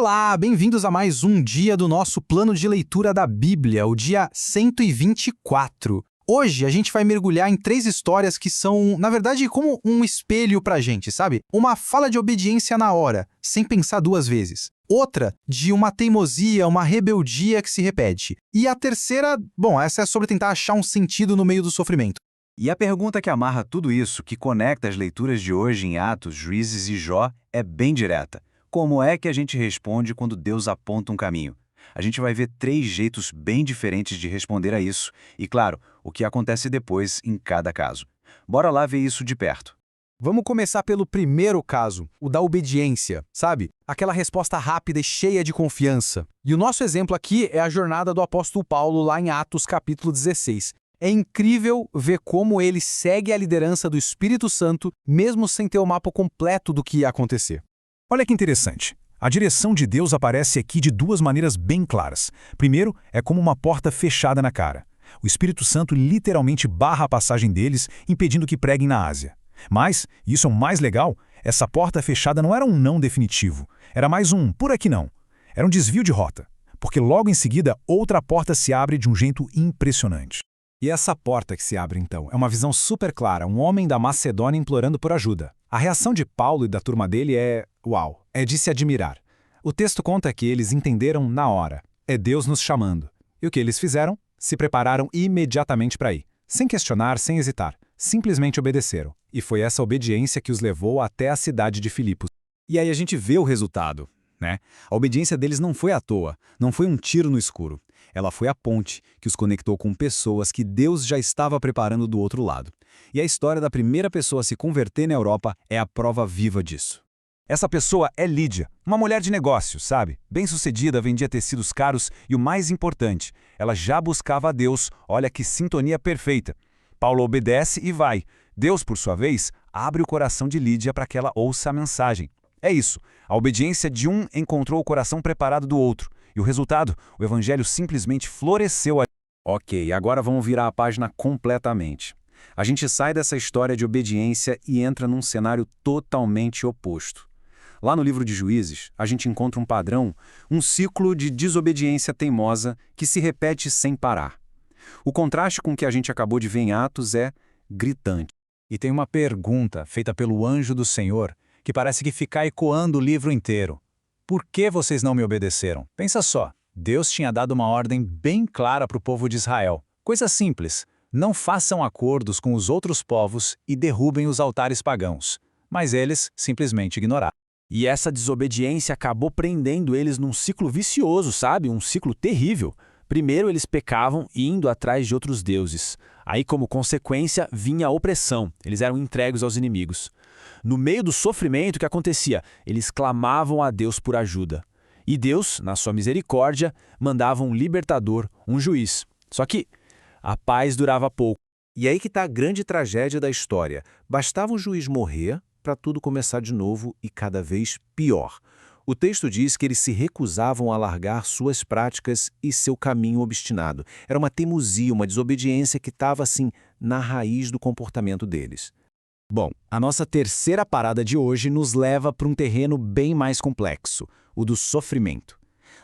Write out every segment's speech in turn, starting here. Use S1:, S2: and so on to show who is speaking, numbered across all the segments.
S1: Olá, bem-vindos a mais um dia do nosso plano de leitura da Bíblia, o dia 124. Hoje a gente vai mergulhar em 3 histórias que são, na verdade, como um espelho pra gente, sabe? Uma fala de obediência na hora, sem pensar 2 vezes. Outra de uma teimosia, uma rebeldia que se repete. E a terceira, essa é sobre tentar achar um sentido no meio do sofrimento.
S2: E a pergunta que amarra tudo isso, que conecta as leituras de hoje em Atos, Juízes e Jó, é bem direta. Como é que a gente responde quando Deus aponta um caminho? A gente vai ver 3 jeitos bem diferentes de responder a isso e, claro, o que acontece depois em cada caso. Bora lá ver isso de perto.
S1: Vamos começar pelo primeiro caso, o da obediência, sabe? Aquela resposta rápida e cheia de confiança. E o nosso exemplo aqui é a jornada do apóstolo Paulo lá em Atos capítulo 16. É incrível ver como ele segue a liderança do Espírito Santo, mesmo sem ter o mapa completo do que ia acontecer.
S3: Olha que interessante. A direção de Deus aparece aqui de 2 maneiras bem claras. Primeiro, é como uma porta fechada na cara. O Espírito Santo literalmente barra a passagem deles, impedindo que preguem na Ásia. Mas, e isso é o mais legal, essa porta fechada não era um não definitivo. Era mais um por aqui não. Era um desvio de rota. Porque logo em seguida, outra porta se abre de um jeito impressionante.
S4: E essa porta que se abre, então, é uma visão super clara, um homem da Macedônia implorando por ajuda. A reação de Paulo e da turma dele é, uau, é de se admirar. O texto conta que eles entenderam na hora. É Deus nos chamando. E o que eles fizeram? Se prepararam imediatamente para ir. Sem questionar, sem hesitar. Simplesmente obedeceram. E foi essa obediência que os levou até a cidade de Filipos.
S2: E aí a gente vê o resultado, né? A obediência deles não foi à toa, não foi um tiro no escuro. Ela foi a ponte que os conectou com pessoas que Deus já estava preparando do outro lado. E a história da primeira pessoa a se converter na Europa é a prova viva disso.
S3: Essa pessoa é Lídia, uma mulher de negócios, sabe? Bem-sucedida, vendia tecidos caros e o mais importante, ela já buscava a Deus, olha que sintonia perfeita. Paulo obedece e vai. Deus, por sua vez, abre o coração de Lídia para que ela ouça a mensagem. É isso, a obediência de um encontrou o coração preparado do outro. E o resultado, o evangelho simplesmente floresceu.
S2: Ok, agora vamos virar a página completamente. A gente sai dessa história de obediência e entra num cenário totalmente oposto. Lá no livro de Juízes, a gente encontra um padrão, um ciclo de desobediência teimosa que se repete sem parar. O contraste com o que a gente acabou de ver em Atos é gritante.
S4: E tem uma pergunta feita pelo anjo do Senhor que parece que fica ecoando o livro inteiro. Por que vocês não me obedeceram? Pensa só, Deus tinha dado uma ordem bem clara para o povo de Israel. Coisa simples, não façam acordos com os outros povos e derrubem os altares pagãos. Mas eles simplesmente ignoraram.
S5: E essa desobediência acabou prendendo eles num ciclo vicioso, sabe? Um ciclo terrível. Primeiro eles pecavam indo atrás de outros deuses. Aí, como consequência, vinha a opressão. Eles eram entregues aos inimigos. No meio do sofrimento, o que acontecia? Eles clamavam a Deus por ajuda. E Deus, na sua misericórdia, mandava um libertador, um juiz. Só que a paz durava pouco.
S2: E aí que está a grande tragédia da história. Bastava o juiz morrer para tudo começar de novo e cada vez pior. O texto diz que eles se recusavam a largar suas práticas e seu caminho obstinado. Era uma teimosia, uma desobediência que estava, assim, na raiz do comportamento deles.
S4: Bom, a nossa terceira parada de hoje nos leva para um terreno bem mais complexo, o do sofrimento.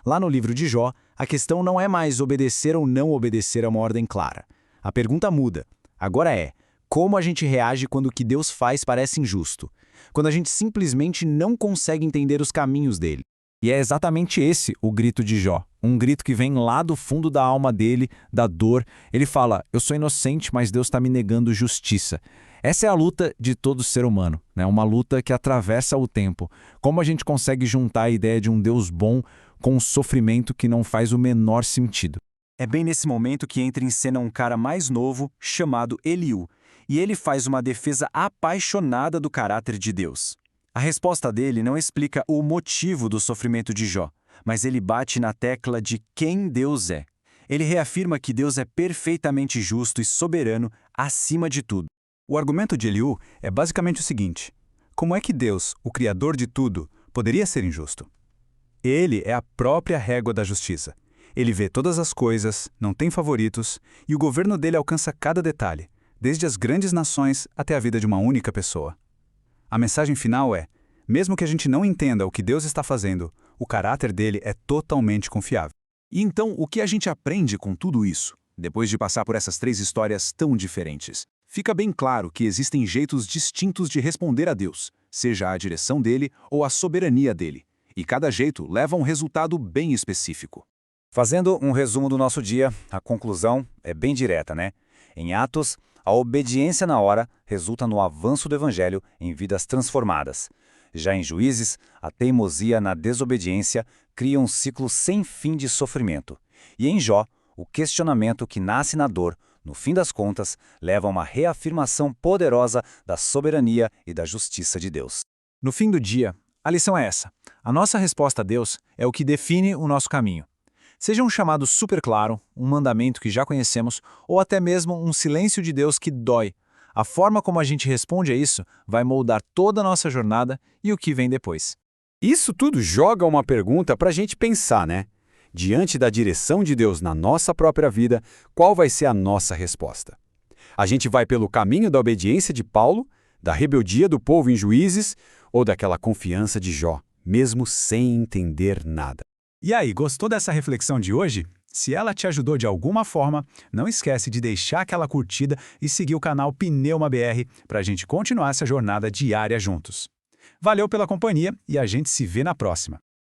S4: Lá no livro de Jó, a questão não é mais obedecer ou não obedecer a uma ordem clara. A pergunta muda. Agora é, como a gente reage quando o que Deus faz parece injusto? Quando a gente simplesmente não consegue entender os caminhos dele. E é exatamente esse o grito de Jó. Um grito que vem lá do fundo da alma dele, da dor. Ele fala, eu sou inocente, mas Deus está me negando justiça. Essa é a luta de todo ser humano, né? Uma luta que atravessa o tempo. Como a gente consegue juntar a ideia de um Deus bom com um sofrimento que não faz o menor sentido?
S2: É bem nesse momento que entra em cena um cara mais novo, chamado Eliú, e ele faz uma defesa apaixonada do caráter de Deus. A resposta dele não explica o motivo do sofrimento de Jó, mas ele bate na tecla de quem Deus é. Ele reafirma que Deus é perfeitamente justo e soberano acima de tudo.
S3: O argumento de Eliú é basicamente o seguinte: como é que Deus, o Criador de tudo, poderia ser injusto? Ele é a própria régua da justiça. Ele vê todas as coisas, não tem favoritos, e o governo dele alcança cada detalhe, desde as grandes nações até a vida de uma única pessoa. A mensagem final é, mesmo que a gente não entenda o que Deus está fazendo, O caráter dele é totalmente confiável. E então, o que a gente aprende com tudo isso, depois de passar por essas 3 histórias tão diferentes? Fica bem claro que existem jeitos distintos de responder a Deus, seja a direção dele ou a soberania dele. E cada jeito leva a um resultado bem específico.
S2: Fazendo um resumo do nosso dia, a conclusão é bem direta, né? Em Atos, a obediência na hora resulta no avanço do Evangelho em vidas transformadas. Já em Juízes, a teimosia na desobediência cria um ciclo sem fim de sofrimento. E em Jó, o questionamento que nasce na dor, no fim das contas, leva a uma reafirmação poderosa da soberania e da justiça de Deus.
S4: No fim do dia, a lição é essa. A nossa resposta a Deus é o que define o nosso caminho. Seja um chamado super claro, um mandamento que já conhecemos, ou até mesmo um silêncio de Deus que dói. A forma como a gente responde a isso vai moldar toda a nossa jornada e o que vem depois.
S6: Isso tudo joga uma pergunta para a gente pensar, né? Diante da direção de Deus na nossa própria vida, qual vai ser a nossa resposta? A gente vai pelo caminho da obediência de Paulo, da rebeldia do povo em Juízes, ou daquela confiança de Jó, mesmo sem entender nada?
S3: E aí, gostou dessa reflexão de hoje? Se ela te ajudou de alguma forma, não esquece de deixar aquela curtida e seguir o canal Pneuma BR para a gente continuar essa jornada diária juntos. Valeu pela companhia e a gente se vê na próxima.